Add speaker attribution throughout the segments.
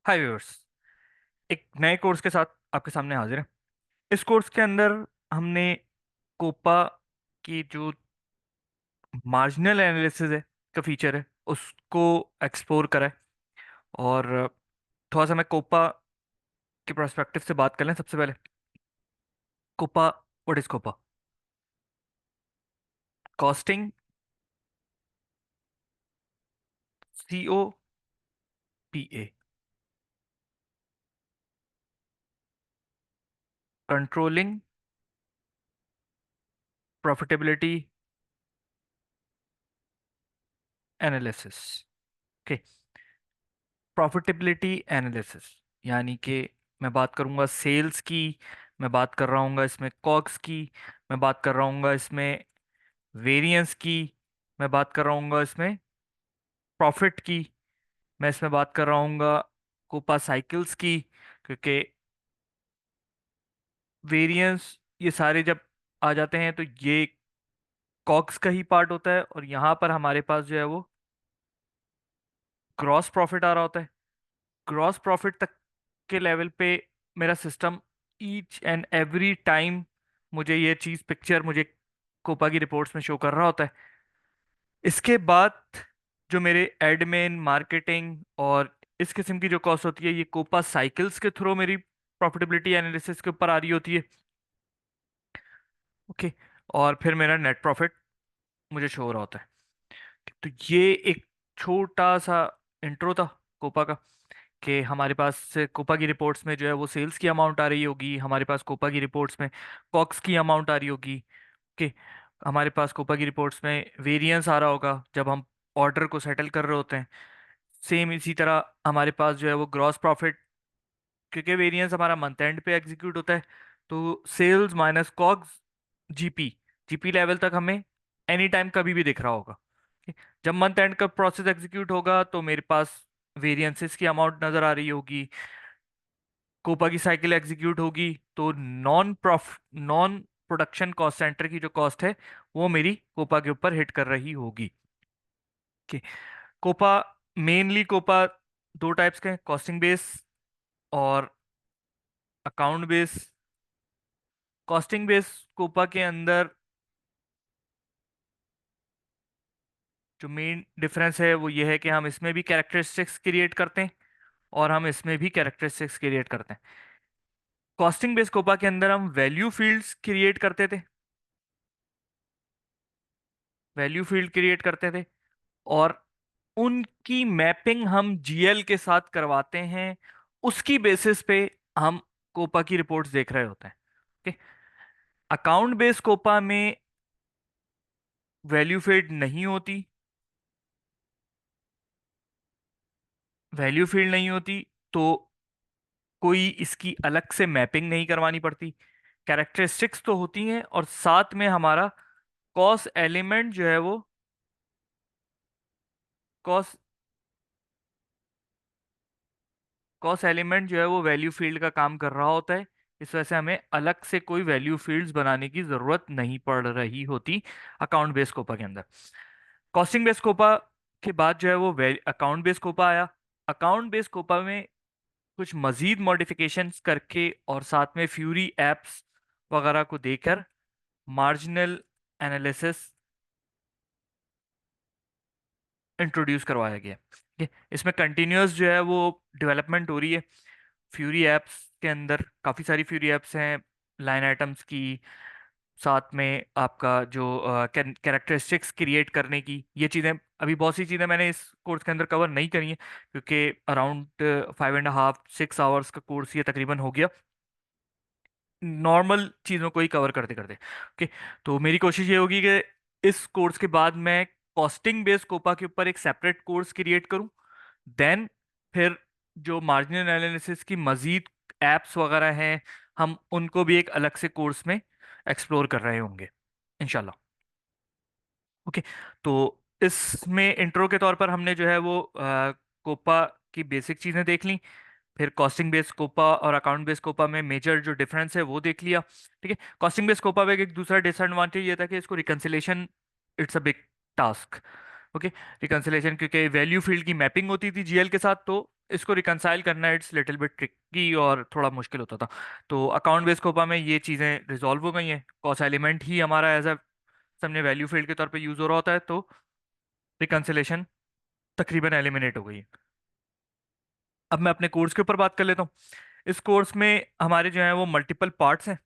Speaker 1: हाय viewers. एक नए course के साथ आपके सामने हाजिर है। इस कोर्स के अंदर हमने कोपा की जो मार्जिनल एनालिसिस है का फीचर है उसको एक्सप्लोर करा है। और थोड़ा सा मैं कोपा के पर्सपेक्टिव से बात कर लें। सबसे पहले COPA, what is COPA? Costing, COPA, controlling profitability analysis. Okay, profitability analysis यानी कि मैं बात करूंगा सेल्स की, मैं बात कर रहा हूँ इसमें कॉग्स की, मैं बात कर रहा हूँ इसमें वेरिएंस की, मैं बात कर रहा हूँ इसमें प्रॉफिट की, मैं इसमें बात कर रहा हूँ कोपा साइकिल्स की। क्योंकि वेरिएंस ये सारे जब आ जाते हैं तो ये कॉग्स का ही पार्ट होता है, और यहाँ पर हमारे पास जो है वो ग्रॉस प्रॉफिट आ रहा होता है। ग्रॉस प्रॉफिट तक के लेवल पे मेरा system each and every time मुझे ये चीज़ पिक्चर मुझे कोपा की रिपोर्ट्स में शो कर रहा होता है। इसके बाद जो मेरे एडमिन मार्केटिंग और इस किस्म की जो कॉस्ट होती है, ये कोपा साइकिल्स के थ्रू मेरी प्रॉफिटेबिलिटी एनालिसिस के ऊपर आ रही होती है। ओके, और फिर मेरा नेट प्रॉफिट मुझे शो हो रहा होता है। तो ये एक छोटा सा इंट्रो था कोपा का, कि हमारे पास से कोपा की रिपोर्ट्स में जो है वो सेल्स की अमाउंट आ रही होगी, हमारे पास कोपा की रिपोर्ट्स में कॉक्स की अमाउंट आ रही होगी। ओके, हमारे पास कोपा की रिपोर्ट्स में वेरिएंस आ रहा होगा जब हम ऑर्डर को सेटल कर रहे होते हैं। सेम इसी तरह हमारे पास जो है वो ग्रॉस प्रॉफिट, क्योंकि वेरिएंस हमारा मंथ एंड पे एग्जीक्यूट होता है, तो sales minus COGS, GP, GP level तक हमें एनी टाइम कभी भी दिख रहा होगा। ठीक? जब मंथ एंड का प्रोसेस एग्जीक्यूट होगा तो मेरे पास वेरिएंसेस की अमाउंट नजर आ रही होगी। कोपा की साइकिल एग्जीक्यूट होगी तो नॉन प्रोडक्शन कॉस्ट सेंटर की जो कॉस्ट है वो मेरी कोपा के ऊपर हिट कर रही होगी। कि कोपा, मेनली कोपा दो टाइप्स के हैं, कॉस्टिंग बेस और account base. Costing base COPA के अंदर जो मेन डिफरेंस है वो ये है कि हम इसमें भी कैरेक्टरिस्टिक्स क्रिएट करते हैं और हम इसमें भी कैरेक्टरिस्टिक्स क्रिएट करते हैं। कॉस्टिंग बेस कोपा के अंदर हम वैल्यू फील्ड्स क्रिएट करते थे, वैल्यू फील्ड क्रिएट करते थे, और उनकी मैपिंग हम जीएल के साथ करवाते हैं। उसकी बेसिस पे हम कोपा की रिपोर्ट्स देख रहे होते हैं। ओके, अकाउंट बेस्ड कोपा में वैल्यू फील्ड नहीं होती, वैल्यू फील्ड नहीं होती तो कोई इसकी अलग से मैपिंग नहीं करवानी पड़ती। कैरेक्टरिस्टिक्स तो होती हैं और साथ में हमारा कॉस्ट एलिमेंट जो है वो कॉस्ट कॉस्ट एलिमेंट जो है वो वैल्यू फील्ड का काम कर रहा होता है। इस वजह से हमें अलग से कोई वैल्यू फील्ड्स बनाने की जरूरत नहीं पड़ रही होती अकाउंट बेस्ड कोपा के अंदर। कॉस्टिंग बेस्ड कोपा के बाद जो है वो अकाउंट बेस्ड कोपा आया। अकाउंट बेस्ड कोपा में कुछ मजीद मॉडिफिकेशंस करके और साथ में फ्यूरी एप्स वगैरह को देकर मार्जिनल एनालिसिस इंट्रोड्यूस करवाया गया। ठीक है, इसमें कंटिन्यूअस जो है वो डेवलपमेंट हो रही है। फ्यूरी एप्स के अंदर काफ़ी सारी फ्यूरी एप्स हैं लाइन आइटम्स की, साथ में आपका जो कैरेक्टरिस्टिक्स क्रिएट करने की ये चीज़ें। अभी बहुत सी चीज़ें मैंने इस कोर्स के अंदर कवर नहीं करी हैं क्योंकि अराउंड 5.5 6 आवर्स का कोर्स ये तकरीबन हो गया नॉर्मल चीज़ों को ही कवर करते करते। ओके, तो मेरी कोशिश ये होगी कि इस कोर्स के बाद मैं कॉस्टिंग बेस्ड कोपा के ऊपर एक सेपरेट कोर्स क्रिएट करूं। देन फिर जो मार्जिनल एनालिसिस की मजीद एप्स वगैरह हैं हम उनको भी एक अलग से कोर्स में एक्सप्लोर कर रहे होंगे इंशाल्लाह। ओके, तो इसमें इंट्रो के तौर पर हमने जो है वो कोपा की बेसिक चीज़ें देख ली। फिर कॉस्टिंग बेस्ड कोपा और अकाउंट बेस्ड कोपा में मेजर जो डिफरेंस है वो देख लिया। ठीक है, कॉस्टिंग बेस्ड कोपा में एक दूसरा डिसएडवांटेज ये था कि इसको reconciliation, it's a big task. Okay, reconciliation क्योंकि वैल्यू फील्ड की मैपिंग होती थी जीएल के साथ, तो इसको रिकंसाइल करना इट्स लिटिल बिट ट्रिकी और थोड़ा मुश्किल होता था। तो अकाउंट बेस्ड कोपा में ये चीज़ें रिजॉल्व हो गई हैं, कॉस्ट एलिमेंट ही हमारा एज अ हमने वैल्यू फील्ड के तौर पे यूज हो रहा होता है, तो रिकंसिलेशन तकरीबन एलिमिनेट हो गई है। अब मैं अपने कोर्स के ऊपर बात कर लेता हूँ। इस कोर्स में हमारे जो है वो मल्टीपल पार्ट्स हैं।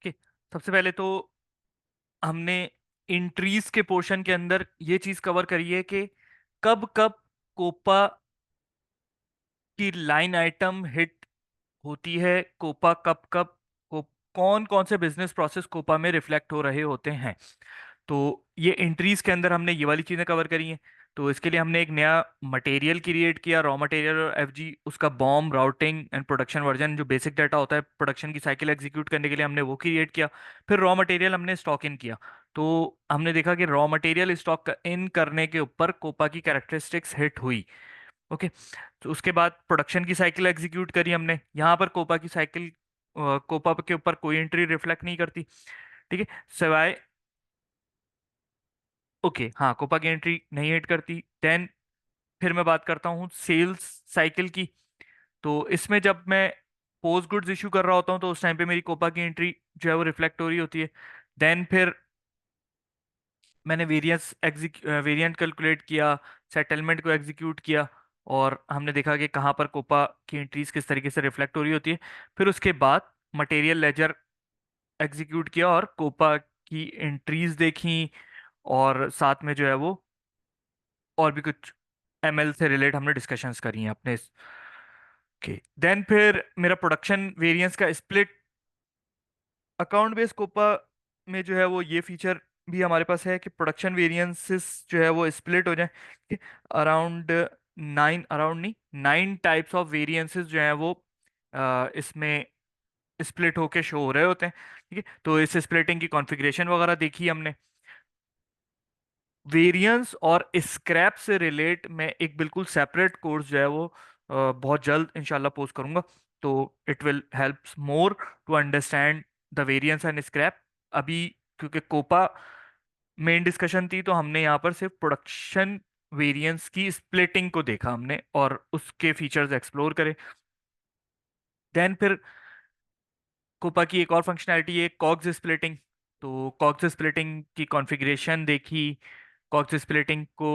Speaker 1: कि सबसे पहले तो हमने इंट्रीज के पोर्शन के अंदर ये चीज कवर करी है कि कब कब कोपा की लाइन आइटम हिट होती है, कोपा कब कब को कौन कौन से बिजनेस प्रोसेस कोपा में रिफ्लेक्ट हो रहे होते हैं। तो ये एंट्रीज के अंदर हमने ये वाली चीजें कवर करी हैं। तो इसके लिए हमने एक नया मटेरियल क्रिएट किया, रॉ मटेरियल और एफजी, उसका bomb routing and production version, जो बेसिक डाटा होता है प्रोडक्शन की साइकिल एग्जीक्यूट करने के लिए, हमने वो क्रिएट किया। फिर रॉ मटेरियल हमने स्टॉक इन किया। तो हमने देखा कि रॉ मटेरियल स्टॉक इन करने के ऊपर कोपा की कैरेक्टरिस्टिक्स हिट हुई। ओके। तो उसके बाद प्रोडक्शन की साइकिल एग्जीक्यूट करी हमने। यहाँ पर कोपा की साइकिल कोपा के ऊपर कोई एंट्री रिफ्लेक्ट नहीं करती। ठीक है, सिवाय, ओके हाँ, कोपा की एंट्री नहीं हिट करती। देन फिर मैं बात करता हूँ सेल्स साइकिल की। तो इसमें जब मैं पोस्ट गुड्स इशू कर रहा होता हूँ तो उस टाइम पे मेरी कोपा की एंट्री जो है वो रिफ्लेक्ट हो रही होती है। देन फिर मैंने वेरिएंट कैलकुलेट किया, सेटलमेंट को एग्जीक्यूट किया, और हमने देखा कि कहाँ पर कोपा की एंट्रीज किस तरीके से रिफ्लेक्ट हो रही होती है। फिर उसके बाद मटेरियल लेजर एग्जीक्यूट किया और कोपा की एंट्रीज देखी, और साथ में जो है वो और भी कुछ एमएल से रिलेट हमने डिस्कशंस करी हैं अपने। ओके, देन फिर मेरा प्रोडक्शन वेरिएंस का स्प्लिट अकाउंट बेस्ड कोपा में जो है वो ये फीचर भी हमारे पास है कि प्रोडक्शन वेरिएंसेस जो है वो स्प्लिट हो जाए। अराउंड अराउंड नहीं, 9 टाइप्स ऑफ वेरिएंसेस जो है वो इसमें स्प्लिट होके शो हो रहे होते हैं। ठीक है, तो इस स्प्लिटिंग की कॉन्फ़िगरेशन वगैरह देखी हमने। वेरिएंस और स्क्रैप से रिलेट मैं एक बिल्कुल सेपरेट कोर्स जो है वो बहुत जल्द इंशाल्लाह पोस्ट करूंगा। तो it will help more to understand the variance and scrap. अभी क्योंकि कोपा मेन डिस्कशन थी, तो हमने यहाँ पर सिर्फ प्रोडक्शन वेरिएंस की स्प्लिटिंग को देखा हमने और उसके फीचर्स एक्सप्लोर करे। देन फिर कोपा की एक और फंक्शनैलिटी है कॉग्स स्प्लिटिंग। तो कॉग्स स्प्लिटिंग की कॉन्फ़िगरेशन देखी, कॉग्स स्प्लिटिंग को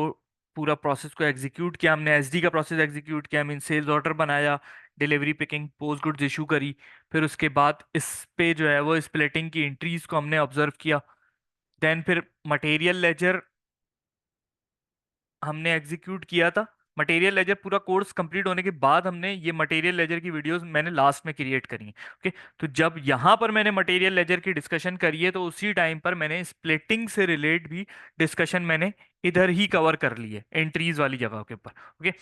Speaker 1: पूरा प्रोसेस को एग्जीक्यूट किया हमने, एसडी का प्रोसेस एग्जीक्यूट किया, मीन सेल्स ऑर्डर बनाया, delivery picking post goods issue करी। फिर उसके बाद इस पे जो है वो स्प्लिटिंग की एंट्रीज को हमने ऑब्जर्व किया। देन फिर मटेरियल लेजर हमने एग्जीक्यूट किया था। मटेरियल लेजर पूरा कोर्स कंप्लीट होने के बाद हमने ये मटेरियल लेजर की वीडियोस मैंने लास्ट में क्रिएट करी हैं। ओके। तो जब यहाँ पर मैंने मटेरियल लेजर की डिस्कशन करी है तो उसी टाइम पर मैंने स्प्लिटिंग से रिलेट भी डिस्कशन मैंने इधर ही कवर कर ली है एंट्रीज वाली जगह के ऊपर। Okay.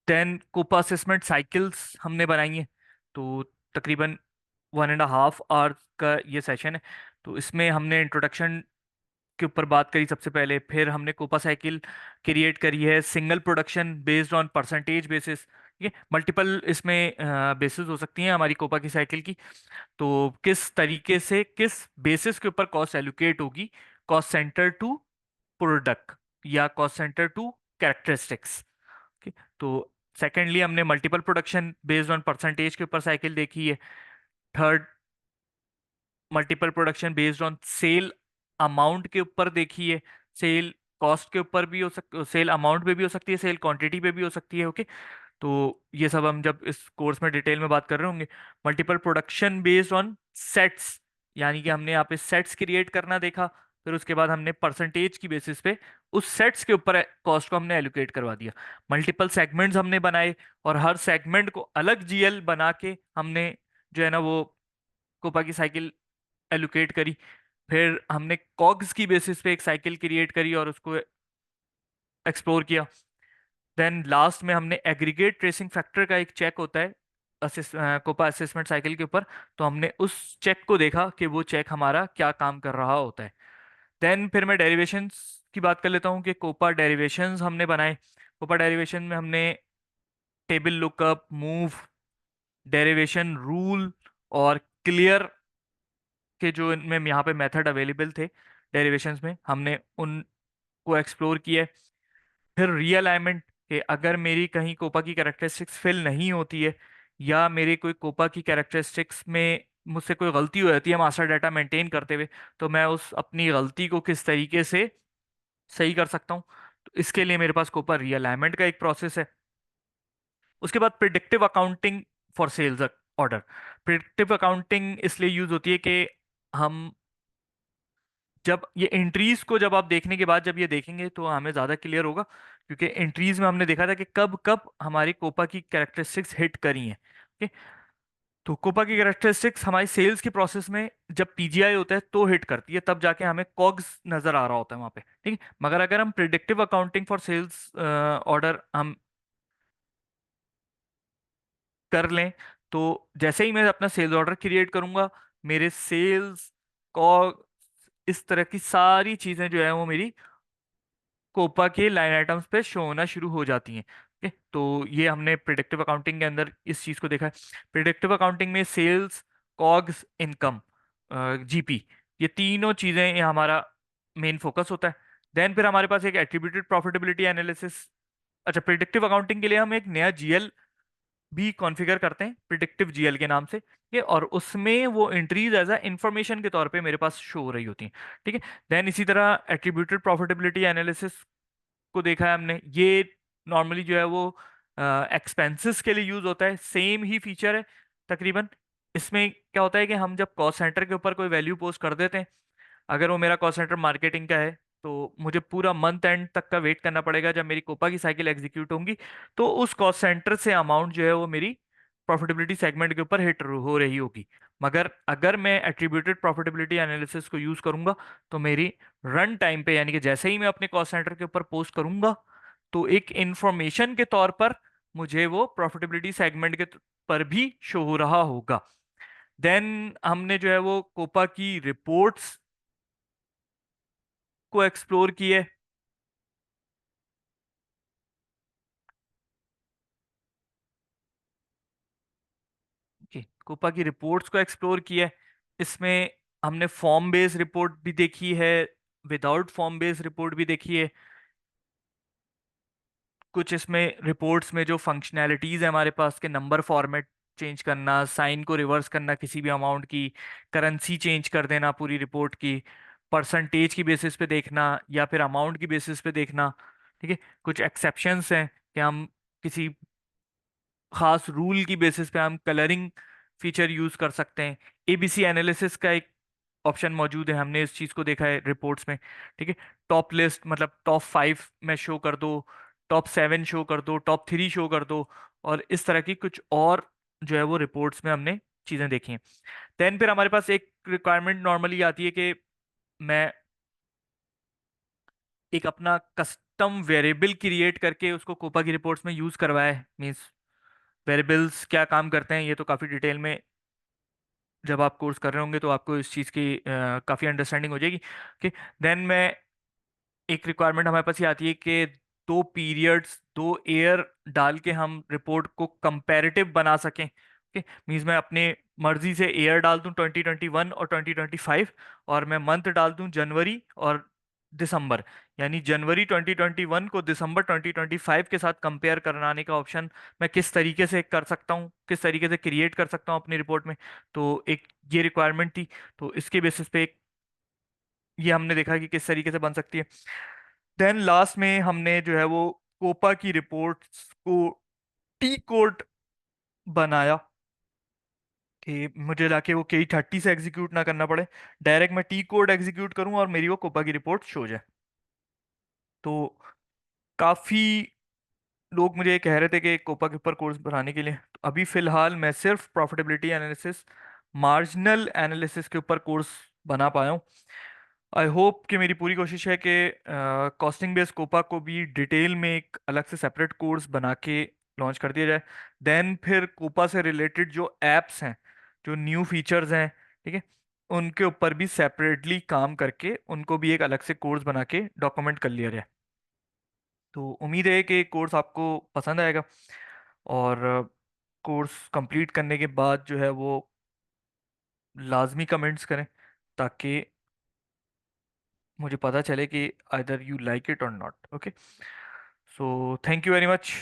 Speaker 1: Then COPA assessment cycles हमने बनाई हैं। तो तकरीबन 1.5 आवर का ये सेशन है। तो इसमें हमने इंट्रोडक्शन के ऊपर बात करी सबसे पहले, फिर हमने कोपा साइकिल क्रिएट करी है single production based on percentage basis. ठीक है, मल्टीपल इसमें बेसिस हो सकती हैं हमारी कोपा की साइकिल की। तो किस तरीके से किस बेसिस के ऊपर कॉस्ट एलोकेट होगी, कॉस्ट सेंटर टू प्रोडक्ट या कॉस्ट सेंटर टू कैरेक्टरिस्टिक्स। तो सेकेंडली हमने multiple production based on percentage के ऊपर साइकिल देखी है। Third, multiple production based on sale amount के ऊपर देखी है। सेल कॉस्ट के ऊपर भी हो सकती, सेल अमाउंट पे भी हो सकती है, सेल क्वांटिटी पे भी हो सकती है। ओके। तो ये सब हम जब इस कोर्स में डिटेल में बात कर रहे होंगे। Multiple production based on sets, यानी कि हमने यहाँ पे सेट्स क्रिएट करना देखा। फिर उसके बाद हमने परसेंटेज की बेसिस पे उस सेट्स के ऊपर कॉस्ट को हमने एलोकेट करवा दिया। मल्टीपल सेगमेंट्स हमने बनाए और हर सेगमेंट को अलग जीएल बना के हमने जो है ना वो कोपा की साइकिल एलोकेट करी। फिर हमने कॉग्स की बेसिस पे एक साइकिल क्रिएट करी और उसको एक्सप्लोर किया। देन लास्ट में हमने एग्रीगेट ट्रेसिंग फैक्टर का एक चेक होता है कोपा असेसमेंट साइकिल के ऊपर, तो हमने उस चेक को देखा कि वो चेक हमारा क्या काम कर रहा होता है। देन फिर मैं डेरिवेशंस की बात कर लेता हूँ कि कोपा डेरिवेशंस हमने बनाए। कोपा डेरिवेशन में हमने table lookup, move, derivation rule और क्लियर के जो इनमें यहाँ पे मेथड अवेलेबल थे डेरिवेशंस में, हमने उनको एक्सप्लोर किया। फिर रीअलाइनमेंट, कि अगर मेरी कहीं कोपा की कैरेक्टरिस्टिक्स फिल नहीं होती है, या मेरी कोई कोपा की कैरेक्टरिस्टिक्स में मुझसे कोई गलती हो जाती है मास्टर डाटा मेंटेन करते हुए, तो मैं उस अपनी गलती को किस तरीके से सही कर सकता हूँ। तो इसके लिए मेरे पास कोपा रीअलाइनमेंट का एक प्रोसेस है। उसके बाद predictive accounting for sales order. Predictive accounting इसलिए यूज होती है कि हम जब ये एंट्रीज को, जब आप देखने के बाद जब ये देखेंगे तो हमें ज़्यादा क्लियर होगा, क्योंकि एंट्रीज में हमने देखा था कि कब कब हमारी कोपा की कैरेक्टरिस्टिक्स हिट करी हैं। ओके, तो कोपा की कैरेक्टरिस्टिक्स हमारी सेल्स के प्रोसेस में जब पीजीआई होता है तो हिट करती है, तब जाके हमें कॉग्स नजर आ रहा होता है वहां पे, ठीक है। मगर अगर हम predictive accounting for sales order हम कर लें, तो जैसे ही मैं अपना सेल्स ऑर्डर क्रिएट करूंगा, मेरे सेल्स कॉग, इस तरह की सारी चीजें जो है वो मेरी कोपा के लाइन आइटम्स पे शो होना शुरू हो जाती हैं। ठीक है, तो ये हमने प्रिडिक्टिव अकाउंटिंग के अंदर इस चीज को देखा है। प्रिडिक्टिव अकाउंटिंग में सेल्स, कॉग्स, इनकम, जीपी, ये तीनों चीजें, ये हमारा मेन फोकस होता है। देन फिर हमारे पास एक एट्रीब्यूटेड प्रॉफिटेबिलिटी एनालिसिस। अच्छा, प्रिडिक्टिव अकाउंटिंग के लिए हम एक नया जीएल भी कॉन्फ़िगर करते हैं, प्रिडिक्टिव जीएल के नाम से, ठीक है, और उसमें वो एंट्रीज एज अ इंफॉर्मेशन के तौर पे मेरे पास शो हो रही होती हैं। ठीक है, देन इसी तरह एट्रीब्यूटेड प्रॉफिटेबिलिटी एनालिसिस को देखा है हमने। ये नॉर्मली जो है वो एक्सपेंसेस के लिए यूज होता है, सेम ही फीचर है तकरीबन। इसमें क्या होता है कि हम जब कॉस्ट सेंटर के ऊपर कोई वैल्यू पोस्ट कर देते हैं, अगर वो मेरा कॉस्ट सेंटर मार्केटिंग का है, तो मुझे पूरा मंथ एंड तक का वेट करना पड़ेगा जब मेरी कोपा की साइकिल एग्जीक्यूट होंगी, तो उस कॉस्ट सेंटर से अमाउंट जो है वो मेरी प्रॉफिटेबिलिटी सेगमेंट के ऊपर हिट हो रही होगी। मगर अगर मैं एट्रीब्यूटेड प्रॉफिटेबिलिटी एनालिसिस को यूज करूंगा, तो मेरी रन टाइम पे, यानी कि जैसे ही मैं अपने कॉस्ट सेंटर के ऊपर पोस्ट करूंगा, तो एक इंफॉर्मेशन के तौर पर मुझे वो प्रॉफिटेबिलिटी सेगमेंट के पर भी शो हो रहा होगा। देन हमने जो है वो कोपा की रिपोर्ट्स को एक्सप्लोर किए। कोपा की रिपोर्ट्स को एक्सप्लोर किया है। इसमें हमने फॉर्म बेस्ड रिपोर्ट भी देखी है, विदाउट फॉर्म बेस्ड रिपोर्ट भी देखी है। कुछ इसमें रिपोर्ट्स में जो फंक्शनैलिटीज है हमारे पास, के नंबर फॉर्मेट चेंज करना, साइन को रिवर्स करना किसी भी अमाउंट की, करेंसी चेंज कर देना पूरी रिपोर्ट की, परसेंटेज की बेसिस पे देखना या फिर अमाउंट की बेसिस पे देखना। ठीक है, कुछ एक्सेप्शंस हैं कि हम किसी खास रूल की बेसिस पे हम कलरिंग फीचर यूज कर सकते हैं। एबीसी एनालिसिस का एक ऑप्शन मौजूद है, हमने इस चीज को देखा है रिपोर्ट्स में। ठीक है, टॉप लिस्ट मतलब टॉप 5 में शो कर दो, टॉप 7 शो कर दो, टॉप 3 शो कर दो, और इस तरह की कुछ और जो है वो रिपोर्ट्स में हमने चीजें देखी हैं। देन फिर हमारे पास एक रिक्वायरमेंट नॉर्मली आती है कि मैं एक अपना कस्टम वेरिएबल क्रिएट करके उसको कोपा की रिपोर्ट्स में यूज करवाए। मीन्स वेरिएबल्स क्या काम करते हैं, ये तो काफ़ी डिटेल में जब आप कोर्स कर रहे होंगे तो आपको इस चीज़ की काफ़ी अंडरस्टैंडिंग हो जाएगी कि देन मैं एक रिक्वायरमेंट हमारे पास ये आती है कि 2 पीरियड्स, 2 ईयर डाल के हम रिपोर्ट को कंपैरेटिव बना सकें। ओके, मीन्स मैं अपने मर्जी से ईयर डाल दूं 2021 और 2025, और मैं मंथ डाल दूं जनवरी और दिसंबर, यानी जनवरी 2021 को दिसंबर 2025 के साथ कंपेयर कराने का ऑप्शन मैं किस तरीके से कर सकता हूँ, किस तरीके से क्रिएट कर सकता हूँ अपनी रिपोर्ट में। तो एक ये रिक्वायरमेंट थी, तो इसके बेसिस पे ये हमने देखा कि किस तरीके से बन सकती है। देन लास्ट में हमने जो है वो कोपा की रिपोर्ट्स को टी कोड बनाया, कि मुझे जाके वो K30 से एग्जीक्यूट ना करना पड़े, डायरेक्ट मैं टी कोड एग्जीक्यूट करूं और मेरी वो कोपा की रिपोर्ट शो जाए। तो काफी लोग मुझे ये कह रहे थे कि कोपा के ऊपर कोर्स बनाने के लिए, तो अभी फिलहाल मैं सिर्फ प्रॉफिटेबिलिटी एनालिसिस, मार्जिनल एनालिसिस के ऊपर कोर्स बना पाया हूँ। आई होप कि मेरी पूरी कोशिश है कि कॉस्टिंग बेस्ड कोपा को भी डिटेल में एक अलग से सेपरेट कोर्स बना के लॉन्च कर दिया जाए। देन फिर कोपा से रिलेटेड जो एप्स हैं, जो न्यू फीचर्स हैं, ठीक है, उनके ऊपर भी सेपरेटली काम करके उनको भी एक अलग से कोर्स बना के डॉक्यूमेंट कर लिया जाए। तो उम्मीद है कि कोर्स आपको पसंद आएगा, और कोर्स कंप्लीट करने के बाद जो है वो लाजमी कमेंट्स करें, ताकि मुझे पता चले कि आइदर यू लाइक इट और not. Okay, so thank you very much.